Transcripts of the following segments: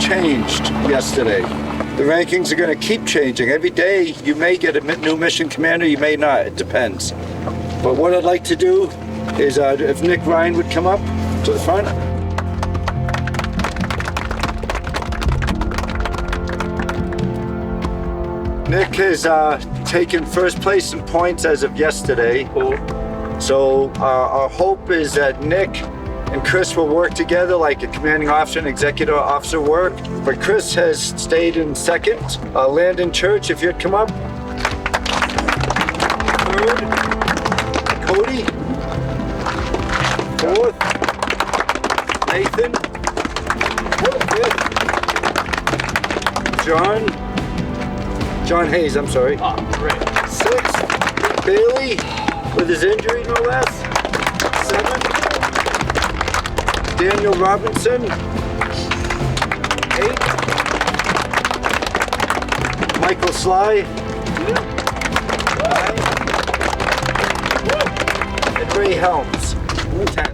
changed yesterday. The rankings are going to keep changing. Every day you may get a new mission commander, you may not. It depends. But what I'd like to do is if Nick Ryan would come up to the front. Nick has taken first place in points as of yesterday. So our hope is that Nick and Chris will work together like a commanding officer and executive officer work. But Chris has stayed in second. Landon Church, if you'd come up. Third, Cody. Fourth, Nathan. Fifth, John Hayes, I'm sorry. Oh, great. Sixth, Bailey, with his injury, no less. Seventh, Daniel Robinson. 8, Michael Sly. 9, and Ray Helms. 10.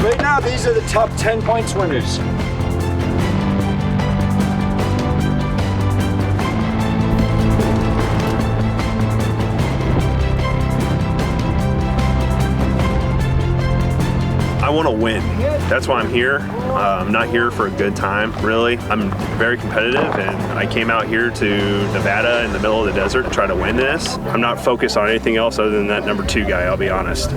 Right now, these are the top 10 points winners. I want to win. That's why I'm here. I'm not here for a good time, really. I'm very competitive, and I came out here to Nevada in the middle of the desert to try to win this. I'm not focused on anything else other than that number 2 guy, I'll be honest.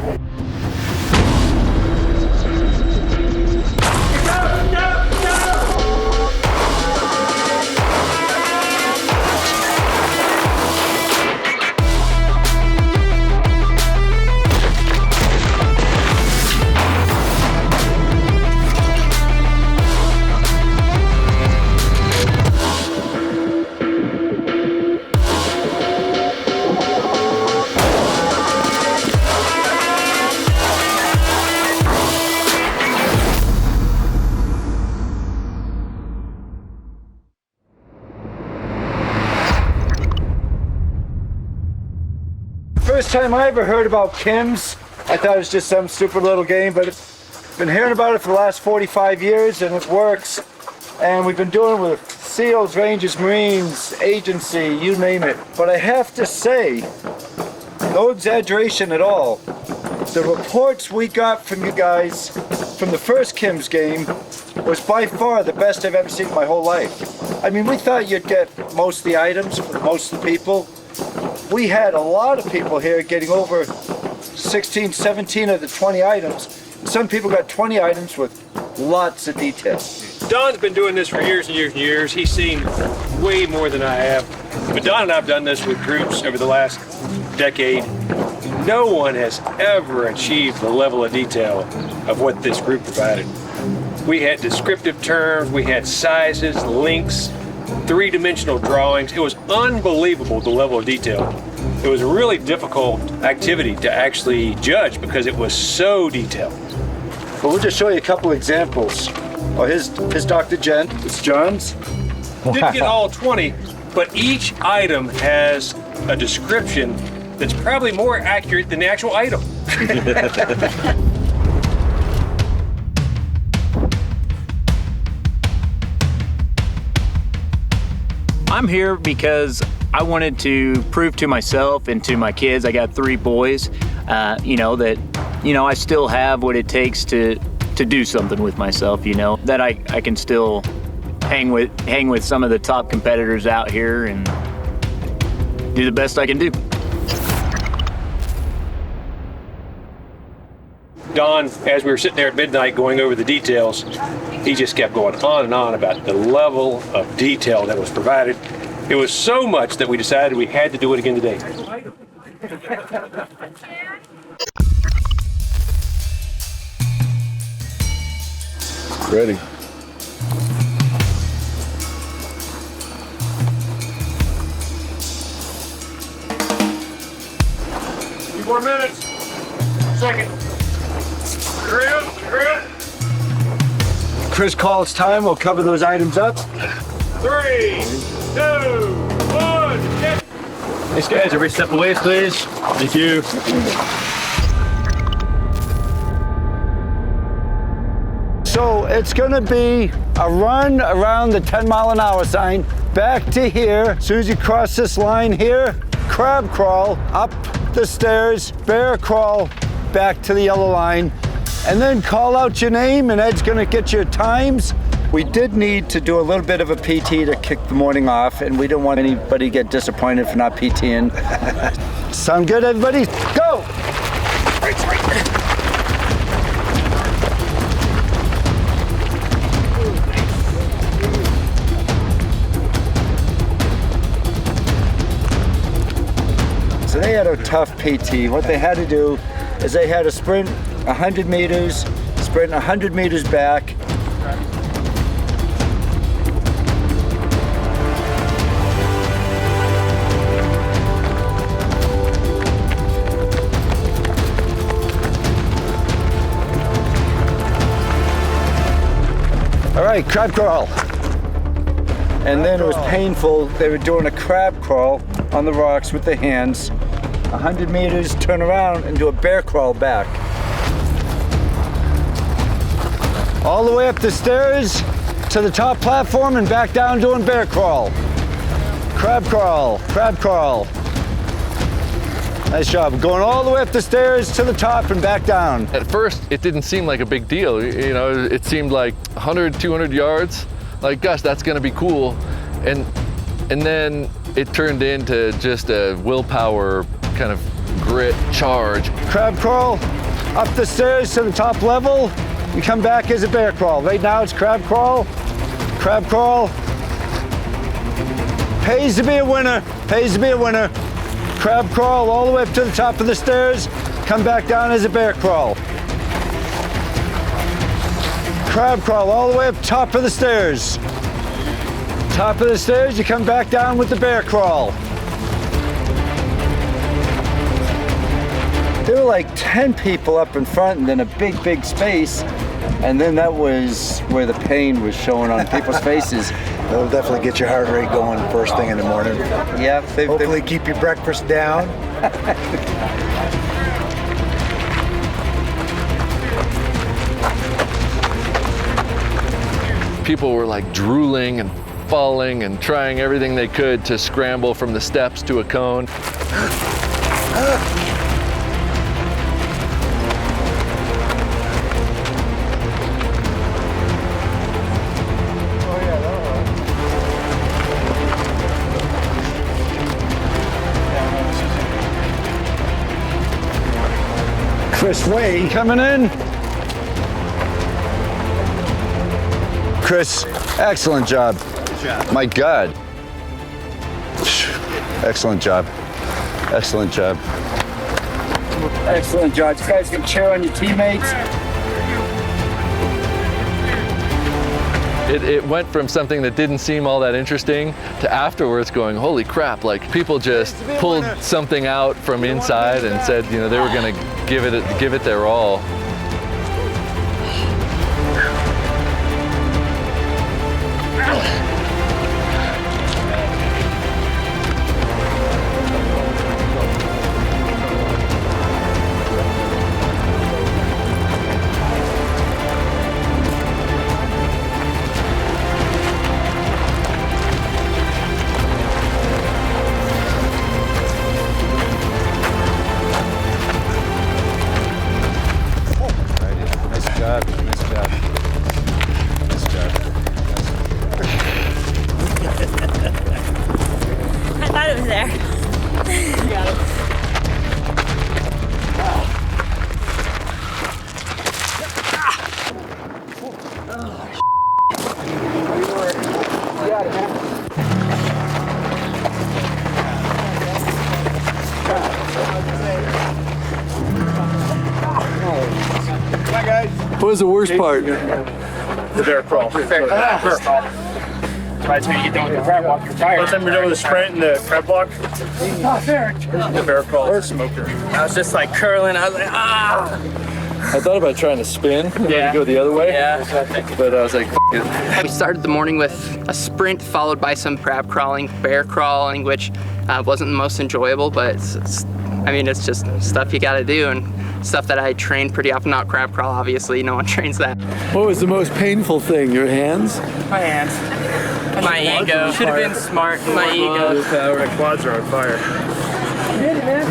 First time I ever heard about Kim's, I thought it was just some stupid little game, but I've been hearing about it for the last 45 years and it works. And we've been doing it with SEALs, Rangers, Marines, agency, you name it. But I have to say, no exaggeration at all, the reports we got from you guys from the first Kim's game was by far the best I've ever seen in my whole life. I mean, we thought you'd get most of the items for most of the people. We had a lot of people here getting over 16, 17 of the 20 items. Some people got 20 items with lots of detail. Don's been doing this for years and years and years. He's seen way more than I have. But Don and I have done this with groups over the last decade. No one has ever achieved the level of detail of what this group provided. We had descriptive terms, we had sizes, links, 3-dimensional drawings. It was unbelievable, the level of detail. It was a really difficult activity to actually judge because it was so detailed. But we'll just show you a couple examples. Oh, here's Dr. Gent, it's John's. Didn't get all 20, but each item has a description that's probably more accurate than the actual item. I'm here because I wanted to prove to myself and to my kids, I got 3 boys, that I still have what it takes to do something with myself, that I can still hang with some of the top competitors out here and do the best I can do. Don, as we were sitting there at midnight going over the details, he just kept going on and on about the level of detail that was provided. It was so much that we decided we had to do it again today. Ready. Few more minutes. Second. Grip. Chris calls time, we'll cover those items up. 3, 2, 1, get. Thanks guys, everybody step away please. Thank you. So it's gonna be a run around the 10-mile-an-hour sign, back to here. As soon as you cross this line here, crab crawl up the stairs, bear crawl back to the yellow line, and then call out your name, and Ed's gonna get your times. We did need to do a little bit of a PT to kick the morning off, and we don't want anybody to get disappointed for not PTing. Sound good, everybody? Go! So they had a tough PT. What they had to do is they had to sprint 100 meters, sprint 100 meters back. All right, crab crawl. And then it was painful. They were doing a crab crawl on the rocks with the hands. 100 meters, turn around and do a bear crawl back. All the way up the stairs to the top platform and back down doing bear crawl. Crab crawl, crab crawl. Nice job. Going all the way up the stairs to the top and back down. At first, it didn't seem like a big deal. You know, it seemed like 100, 200 yards. Like, gosh, that's gonna be cool. And then it turned into just a willpower kind of grit charge. Crab crawl up the stairs to the top level. You come back as a bear crawl. Right now it's crab crawl, crab crawl. Pays to be a winner, pays to be a winner. Crab crawl all the way up to the top of the stairs, come back down as a bear crawl. Crab crawl all the way up top of the stairs. Top of the stairs, you come back down with the bear crawl. There were like 10 people up in front and then a big, big space. And then that was where the pain was showing on people's faces. That'll definitely get your heart rate going first thing in the morning. Yeah, Hopefully keep your breakfast down. People were like drooling and falling and trying everything they could to scramble from the steps to a cone. Chris Way coming in. Chris, excellent job. My God. Excellent job. Excellent job. Excellent job. You guys can cheer on your teammates. It went from something that didn't seem all that interesting to afterwards going, holy crap, like people just pulled something out from inside and said, you know, they were gonna give it their all. What was the worst part? The bear crawl. By the time you get done with the crab walk, you're tired. By the time you're done with the sprint and the crab walk, the bear crawl is smoker. I was just like curling. I was like, ah! I thought about trying to spin, to go the other way. Yeah. But I was like, F it. We started the morning with a sprint followed by some crab crawling, bear crawling, which wasn't the most enjoyable, but it's just stuff you gotta do. And stuff that I train pretty often. Not crab crawl, obviously. No one trains that. What was the most painful thing? Your hands? My hands. My ego. Should have been smart. My ego. My quads are on fire.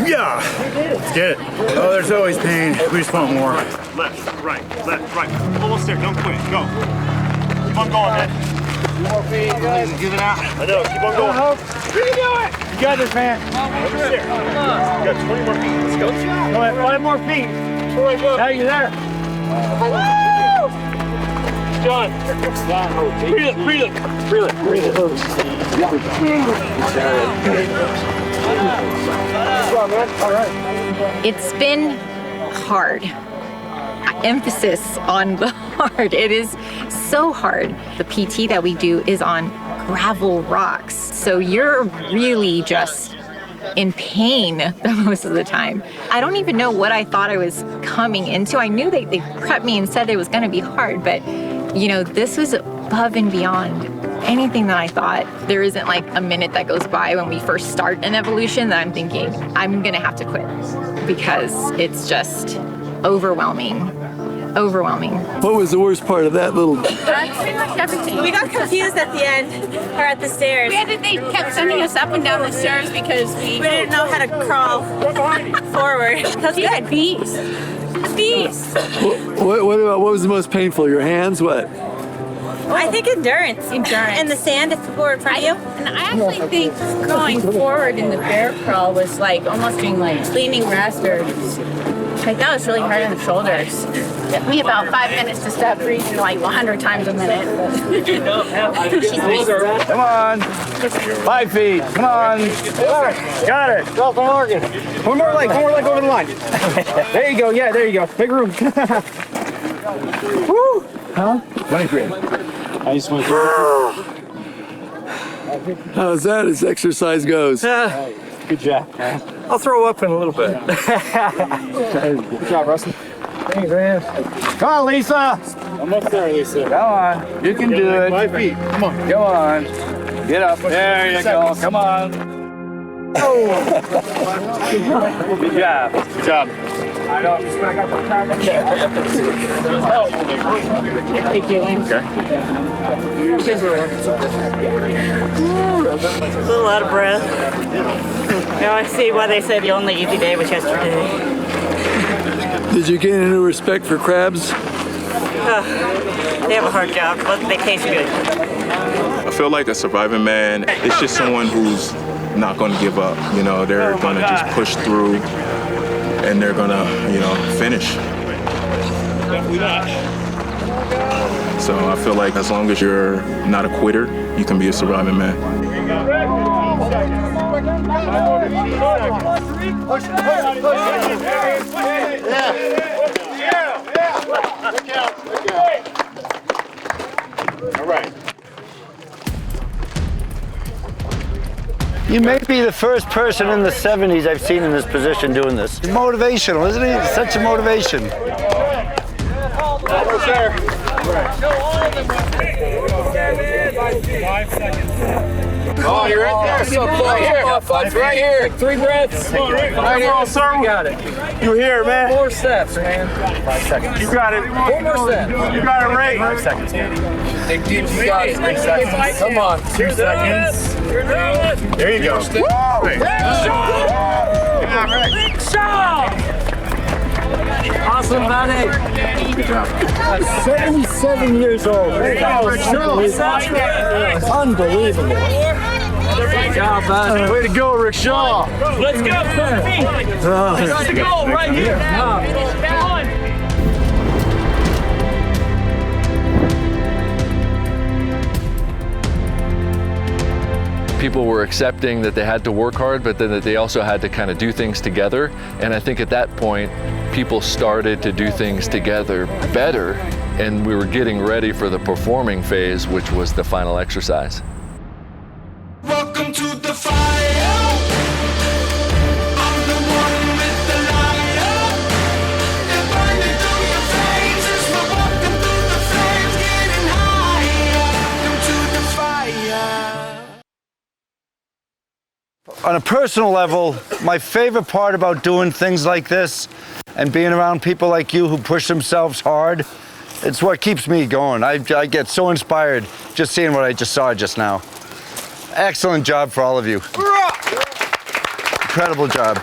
Yeah. Let's get it. Oh, there's always pain. We just want more. Left, right, almost there. Don't quit. Go. Keep on going, man. Give it out. I know. Keep on going. You do it! You got this, man. Almost there. You got 20 more feet. Let's go. Go ahead, 5 more feet. Now you're there. John, breathe it. It's been hard. Emphasis on the hard. It is so hard. The PT that we do is on gravel rocks. So you're really just in pain most of the time. I don't even know what I thought I was coming into. I knew they prepped me and said it was gonna be hard, but you know, this was above and beyond anything that I thought. There isn't like a minute that goes by when we first start an evolution that I'm thinking, I'm gonna have to quit because it's just overwhelming. What was the worst part of that little? Pretty much everything. We got confused at the end, or at the stairs. They kept sending us up and down the stairs because we didn't know how to crawl forward. That's good. Bees. What was the most painful? Your hands? What? I think endurance. And the sand if people were in front of you. And I actually think going forward in the bear crawl was like almost being like leaning raspberries. Like that was really hard on the shoulders. It took me about 5 minutes to stop breathing like 100 times a minute. Come on. 5 feet. Come on. Got it. Go from Oregon. One more leg over the line. There you go. Yeah, there you go. Big room. Woo. Huh? 23. I just went through. How's that as exercise goes? Good job, man. I'll throw up in a little bit. Good job, Russell. Thanks, man. Come on, Lisa. Almost there, Lisa. Come on. You can do it. 5 feet. Come on. Go on. Get up. There you go. Come on. Oh. Good job. Good job. I know. Thank you. Okay. A little out of breath. Now I see why they said the only easy day was yesterday. Did you gain a new respect for crabs? They have a hard job, but they taste good. I feel like a surviving man is just someone who's not going to give up. You know, they're going to just push through and they're going to, you know, finish. So I feel like as long as you're not a quitter, you can be a surviving man. All right. You may be the first person in the 70s I've seen in this position doing this. It's motivational, isn't it? It's such a motivation. Almost there. Oh, you're right there. So right here. Right here. 3 breaths. Right here, sir. You got it. You're here, man. 4 steps, man. 5 seconds. You got it. 4 more steps. You got it right. 5 seconds. Take deep. You got it. 3 seconds. Come on. 2 seconds. There you go. Big shot! Awesome, buddy. 77 years old. Unbelievable. Good job, buddy. Way to go, Rickshaw. Let's go. Let's go right here. People were accepting that they had to work hard, but then that they also had to kind of do things together. And I think at that point, people started to do things together better, and we were getting ready for the performing phase, which was the final exercise. Welcome to the fire. I'm the one with the lighter. They're burning through your veins as we're walking through the flames, getting higher. Welcome to the fire. On a personal level, my favorite part about doing things like this and being around people like you who push themselves hard, it's what keeps me going. I get so inspired just seeing what I just saw just now. Excellent job for all of you. Incredible job.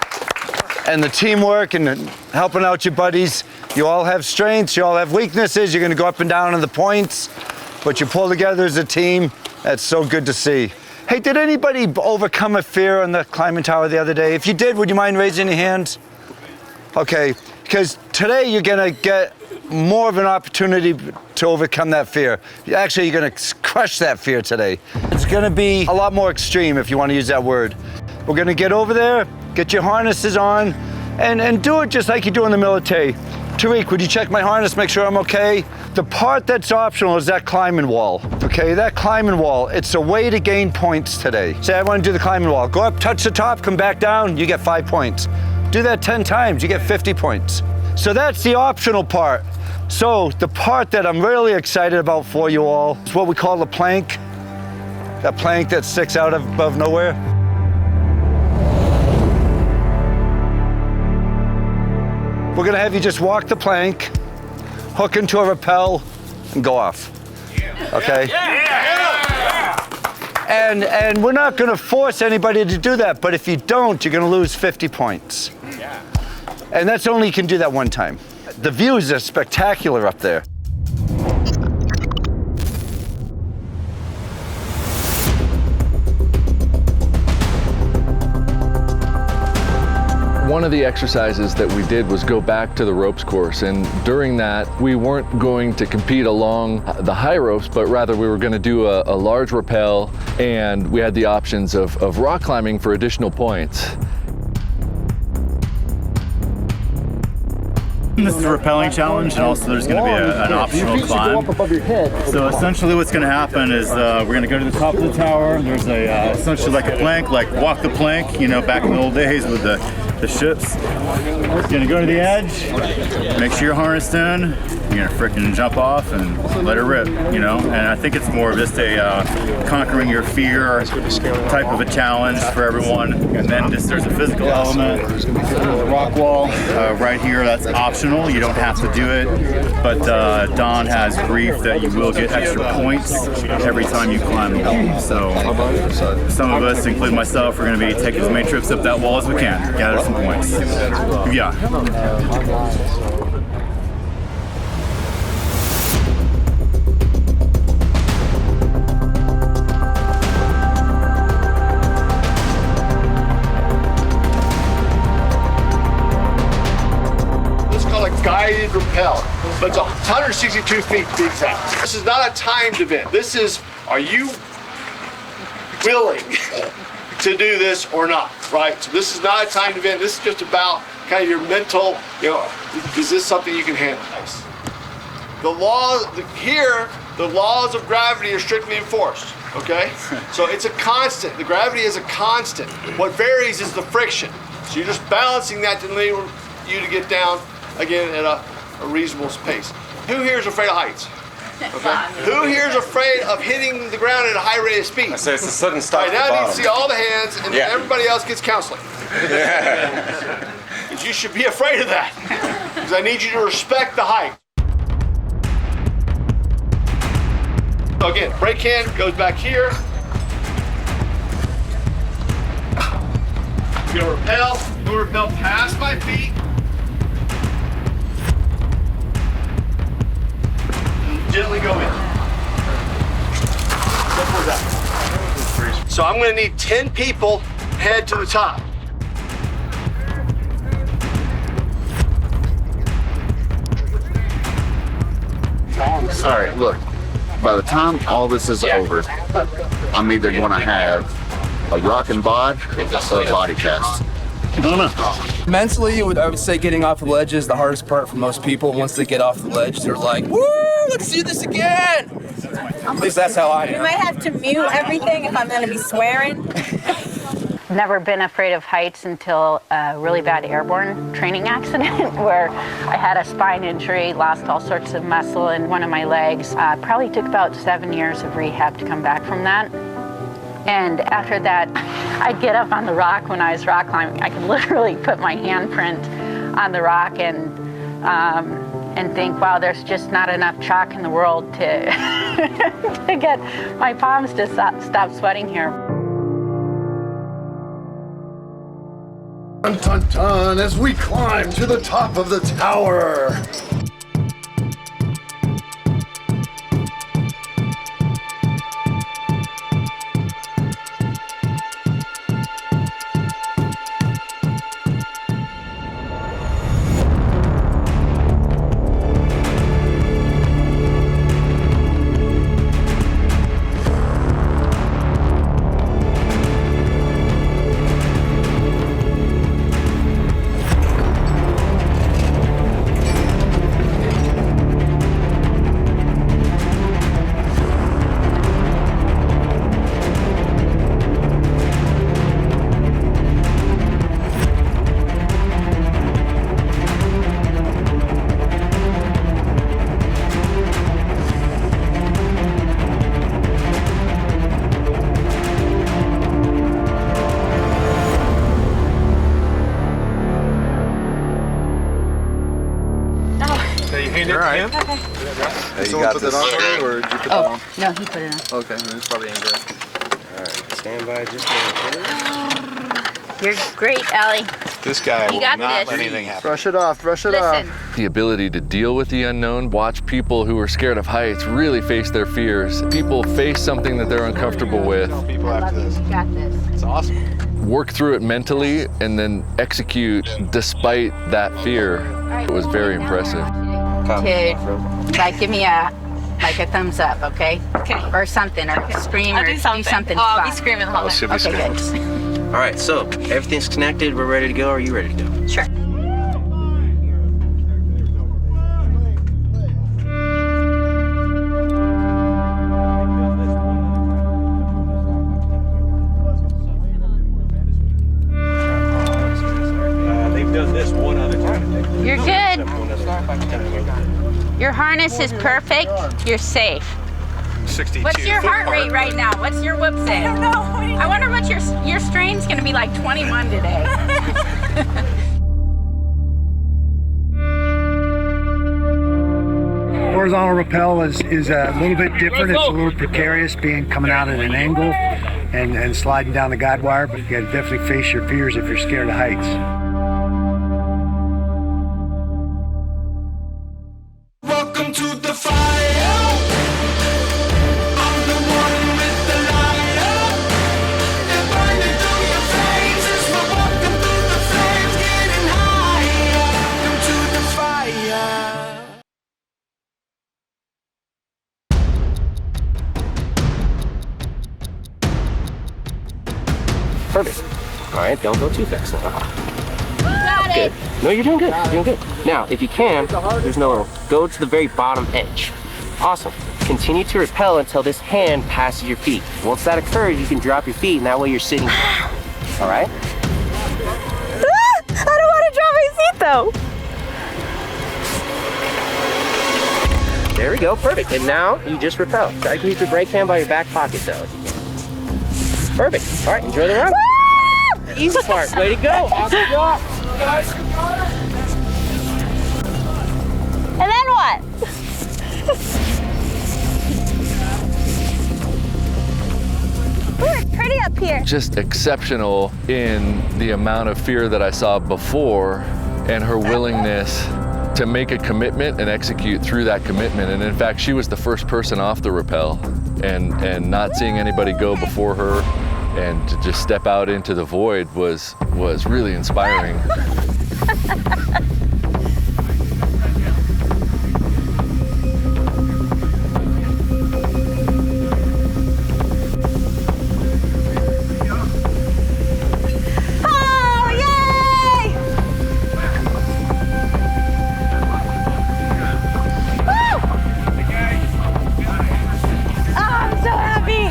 And the teamwork and helping out your buddies. You all have strengths, you all have weaknesses. You're gonna go up and down in the points, but you pull together as a team. That's so good to see. Hey, did anybody overcome a fear on the climbing tower the other day? If you did, would you mind raising your hands? Okay, because today you're gonna get more of an opportunity to overcome that fear. Actually, you're gonna crush that fear today. It's gonna be a lot more extreme, if you wanna use that word. We're gonna get over there, get your harnesses on, and do it just like you do in the military. Tariq, would you check my harness, make sure I'm okay? The part that's optional is that climbing wall, okay? That climbing wall, it's a way to gain points today. Say I want to do the climbing wall. Go up, touch the top, come back down, you get 5 points. Do that 10 times, you get 50 points. So that's the optional part. So the part that I'm really excited about for you all is what we call the plank. That plank that sticks out above nowhere. We're gonna have you just walk the plank, hook into a rappel, and go off. Okay? And we're not gonna force anybody to do that, but if you don't, you're gonna lose 50 points. And that's only you can do that one time. The views are spectacular up there. One of the exercises that we did was go back to the ropes course, and during that we weren't going to compete along the high ropes, but rather we were going to do a large rappel, and we had the options of rock climbing for additional points. This is a rappelling challenge, and also there's going to be an optional climb. So essentially what's going to happen is we're going to go to the top of the tower. There's essentially like a plank, like walk the plank, you know, back in the old days with the ships. You're going to go to the edge, make sure you're harnessed in, you're going to frickin' jump off and let it rip, you know? And I think it's more of just a conquering your fear type of a challenge for everyone. And then there's a physical element. There's a rock wall right here, that's optional. You don't have to do it, but Don has briefed that you will get extra points every time you climb the wall. So some of us, including myself, are going to be taking as many trips up that wall as we can, gather some points. Yeah. Guided rappel, but it's 162 feet to be exact. This is not a timed event. This is, are you willing to do this or not, right? So this is not a timed event. This is just about kind of your mental, you know, is this something you can handle? The laws here, the laws of gravity are strictly enforced, okay? So it's a constant. The gravity is a constant. What varies is the friction. So you're just balancing that to enable you to get down again at a reasonable pace. Who here is afraid of heights? Okay. Who here is afraid of hitting the ground at a high rate of speed? I say it's a sudden stop. Right, now I need to see all the hands, and then everybody else gets counseling. Because you should be afraid of that. Because I need you to respect the height. So again, brake hand goes back here. You're gonna rappel past my feet. Gently go in. Simple as that. So I'm going to need 10 people head to the top. All right, look, by the time all this is over, I'm either going to have a rockin' bod or a body cast. I don't know. Mentally, I would say getting off the ledge is the hardest part for most people. Once they get off the ledge, they're like, woo, let's do this again. At least that's how I am. You might have to mute everything if I'm going to be swearing. Never been afraid of heights until a really bad airborne training accident where I had a spine injury, lost all sorts of muscle in one of my legs. Probably took about 7 years of rehab to come back from that. And after that, I'd get up on the rock when I was rock climbing. I could literally put my handprint on the rock and think, wow, there's just not enough chalk in the world to, to get my palms to stop sweating here. Dun, dun, dun, as we climb to the top of the tower. All right. Okay. Hey, you got this. Or did you put that on? No, he put it on. Okay, it's probably in good. All right, stand by just a minute. You're great, Allie. This guy You will got not this. let anything happen. Brush it off, brush it off. Listen. The ability to deal with the unknown, watch people who are scared of heights really face their fears. People face something that they're uncomfortable with. People after this. You got this. It's awesome. Work through it mentally and then execute despite that fear. It was very impressive. To, like, give me a thumbs up, okay? Okay. Or something, or scream, I'll or do something. fun. I'll be screaming the whole should time. be Okay, screaming. good. All right, so everything's connected. We're ready to go. Are you ready to go? Sure. They've done this one other time. You're good. Your harness is perfect. You're safe. 62. What's your heart rate right now? What's your whoop say? I don't know. I wonder what your strain's gonna be like 21 today. Horizontal rappel is a little bit different. It's a little precarious being coming out at an angle and sliding down the guide wire, but you gotta definitely face your fears if you're scared of heights. Welcome to the fire. I'm the one with the lighter. And burning through your veins as we're walking through the flames, getting higher. Welcome to the fire. Perfect. All right, don't go too fast now. Got Good. No, you're doing good. You're doing good. Now, if you can, there's no, go to the very bottom edge. Awesome. Continue to rappel until this hand passes your feet. Once that occurs, you can drop your feet, and that way you're sitting. All right? I don't want to drop my seat though. There we go. Perfect. And now you just rappel. Try to keep your brake hand by your back pocket, though. Perfect. All right, enjoy the run. Easy part. Way to go. Awesome job. And then what? Ooh, it's pretty up here. Just exceptional in the amount of fear that I saw before and her willingness to make a commitment and execute through that commitment. And in fact, she was the first person off the rappel, and not seeing anybody go before her and to just step out into the void was really inspiring. Oh, yay! Woo! Oh, I'm so happy.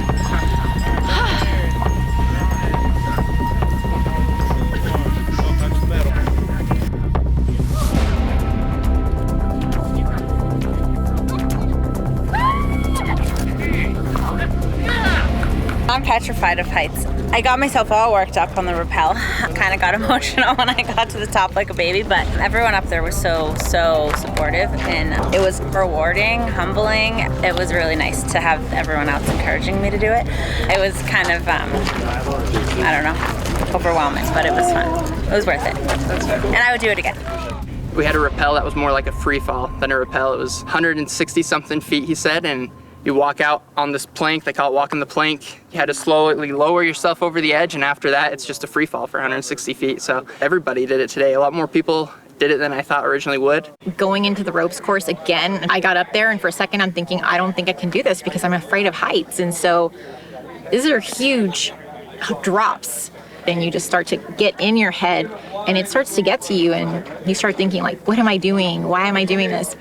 I'm petrified of heights. I got myself all worked up on the rappel. Kind of got emotional when I got to the top like a baby, but everyone up there was so supportive, and it was rewarding, humbling. It was really nice to have everyone else encouraging me to do it. It was kind of, I don't know, overwhelming, but it was fun. It was worth it. And I would do it again. We had a rappel that was more like a free fall than a rappel. It was 160 something feet, he said, and you walk out on this plank, they call it walking the plank. You had to slowly lower yourself over the edge, and after that, it's just a free fall for 160 feet. So everybody did it today. A lot more people did it than I thought originally would. Going into the ropes course again, I got up there, and for a second I'm thinking, I don't think I can do this because I'm afraid of heights. And so these are huge drops. Then you just start to get in your head, and it starts to get to you, and you start thinking like, what am I doing? Why am I doing this?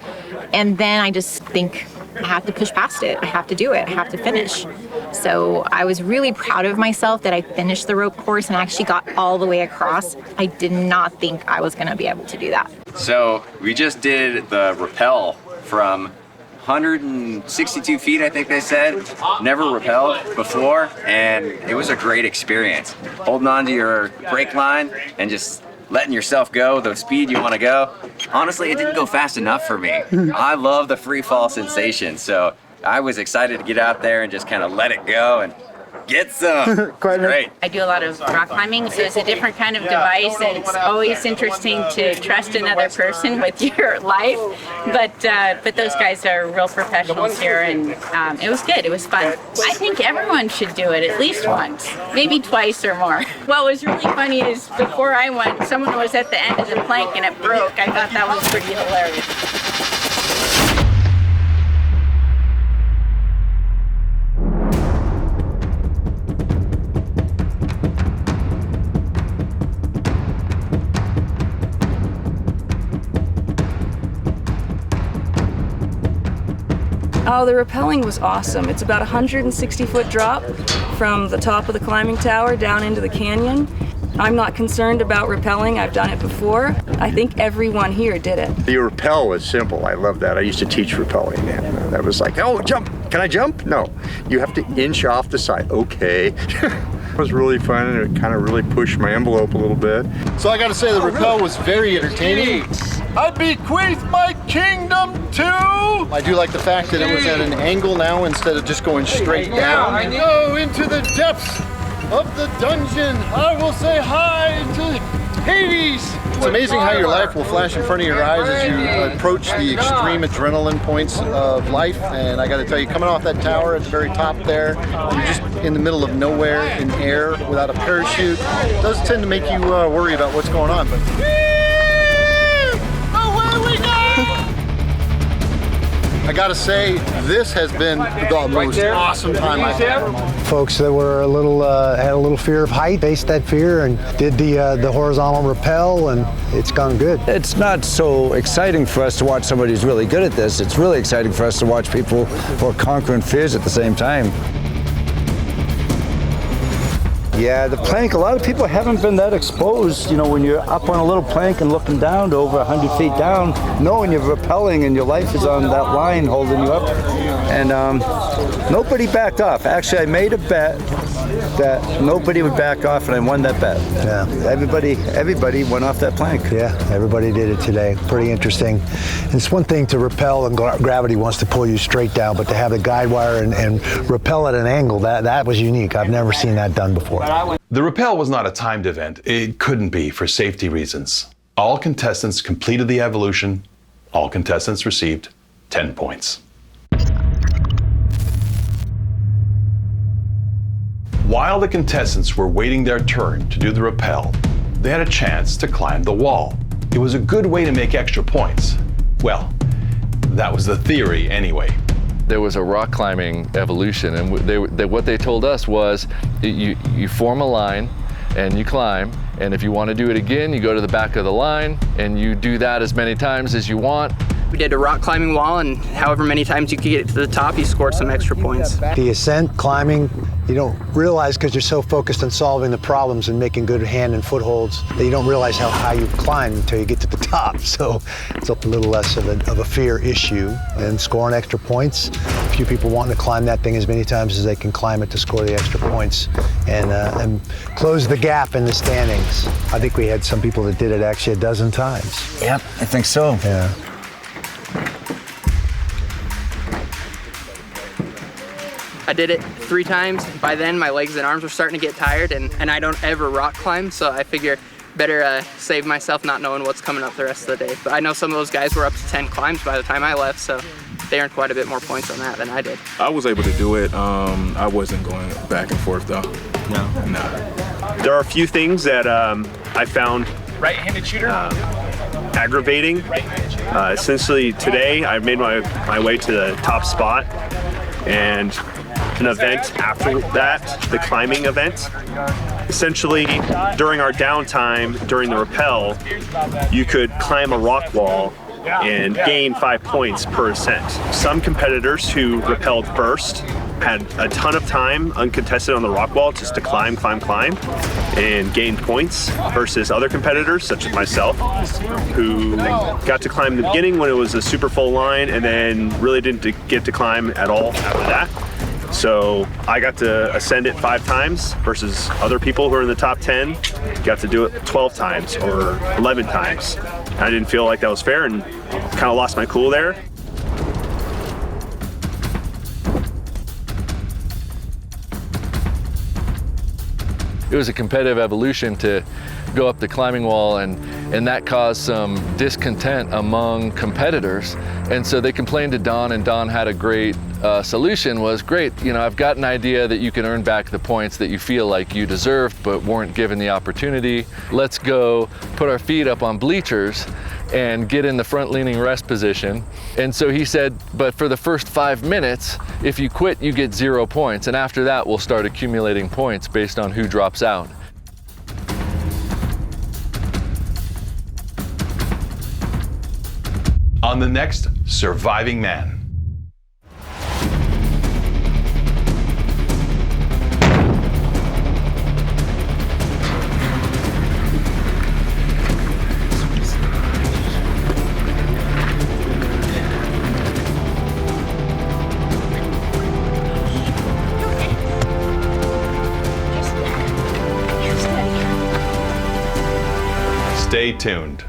And then I just think, I have to push past it. I have to do it. I have to finish. So I was really proud of myself that I finished the rope course and actually got all the way across. I did not think I was going to be able to do that. So we just did the rappel from 162 feet, I think they said. Never rappelled before, and it was a great experience. Holding on to your brake line and just letting yourself go the speed you want to go. Honestly, it didn't go fast enough for me. I love the free fall sensation, so I was excited to get out there and just kind of let it go and get some. Great. I do a lot of rock climbing, so it's a different kind of device, and it's always interesting to trust another person with your life. But those guys are real professionals here, and it was good. It was fun. I think everyone should do it at least once, maybe twice or more. What was really funny is before I went, someone was at the end of the plank and it broke. I thought that was pretty hilarious. Oh, the rappelling was awesome. It's about a 160-foot drop from the top of the climbing tower down into the canyon. I'm not concerned about rappelling. I've done it before. I think everyone here did it. The rappel was simple. I love that. I used to teach rappelling, and that was like, oh, jump. Can I jump? No. You have to inch off the side. Okay. It was really fun, and it kind of really pushed my envelope a little bit. So I got to say, the rappel was very entertaining. I bequeath my kingdom to... I do like the fact that it was at an angle now instead of just going straight down. I go into the depths of the dungeon. I will say hi to Hades. It's amazing how your life will flash in front of your eyes as you approach the extreme adrenaline points of life. And I got to tell you, coming off that tower at the very top there, you're just in the middle of nowhere in air without a parachute. It does tend to make you worry about what's going on. But I gotta say, this has been the most awesome time I've had. Folks that were had a little fear of height faced that fear and did the horizontal rappel, and it's gone good. It's not so exciting for us to watch somebody who's really good at this. It's really exciting for us to watch people who are conquering fears at the same time. Yeah, the plank, a lot of people haven't been that exposed, you know, when you're up on a little plank and looking down to over 100 feet down, knowing you're rappelling and your life is on that line holding you up. And nobody backed off. Actually, I made a bet that nobody would back off, and I won that bet. Yeah. Everybody went off that plank. Yeah, everybody did it today. Pretty interesting. It's one thing to rappel and gravity wants to pull you straight down, but to have the guide wire and rappel at an angle, that was unique. I've never seen that done before. The rappel was not a timed event. It couldn't be for safety reasons. All contestants completed the evolution. All contestants received 10 points. While the contestants were waiting their turn to do the rappel, they had a chance to climb the wall. It was a good way to make extra points. Well, that was the theory anyway. There was a rock climbing evolution, and what they told us was you form a line and you climb, and if you want to do it again, you go to the back of the line and you do that as many times as you want, We did a rock climbing wall, and however many times you could get to the top, you scored some extra points. The ascent, climbing, you don't realize because you're so focused on solving the problems and making good hand and footholds that you don't realize how high you climb until you get to the top. So it's a little less of a fear issue. And scoring extra points, a few people wanting to climb that thing as many times as they can climb it to score the extra points and close the gap in the standings. I think we had some people that did it actually a dozen times. Yep, I think so. Yeah. I did it 3 times. By then, my legs and arms were starting to get tired, and I don't ever rock climb, so I figure better save myself not knowing what's coming up the rest of the day. But I know some of those guys were up to 10 climbs by the time I left, so they earned quite a bit more points on that than I did. I was able to do it. I wasn't going back and forth though. No. There are a few things that I found right-handed shooter aggravating. Essentially today I made my way to the top spot, and an event after that, the climbing event. Essentially, during our downtime, during the rappel, you could climb a rock wall and gain 5 points per ascent. Some competitors who rappelled first had a ton of time uncontested on the rock wall just to climb, and gain points, versus other competitors, such as myself, who got to climb in the beginning when it was a super full line and then really didn't get to climb at all after that. So I got to ascend it 5 times versus other people who are in the top 10 got to do it 12 times or 11 times. I didn't feel like that was fair and kind of lost my cool there. It was a competitive evolution to go up the climbing wall, and that caused some discontent among competitors. And so they complained to Don, and Don had a great solution. Was great, you know, I've got an idea that you can earn back the points that you feel like you deserved but weren't given the opportunity. Let's go put our feet up on bleachers and get in the front leaning rest position. And so he said, but for the first 5 minutes, if you quit, you get 0 points. And after that, we'll start accumulating points based on who drops out. On the next Surviving Man. Stay tuned.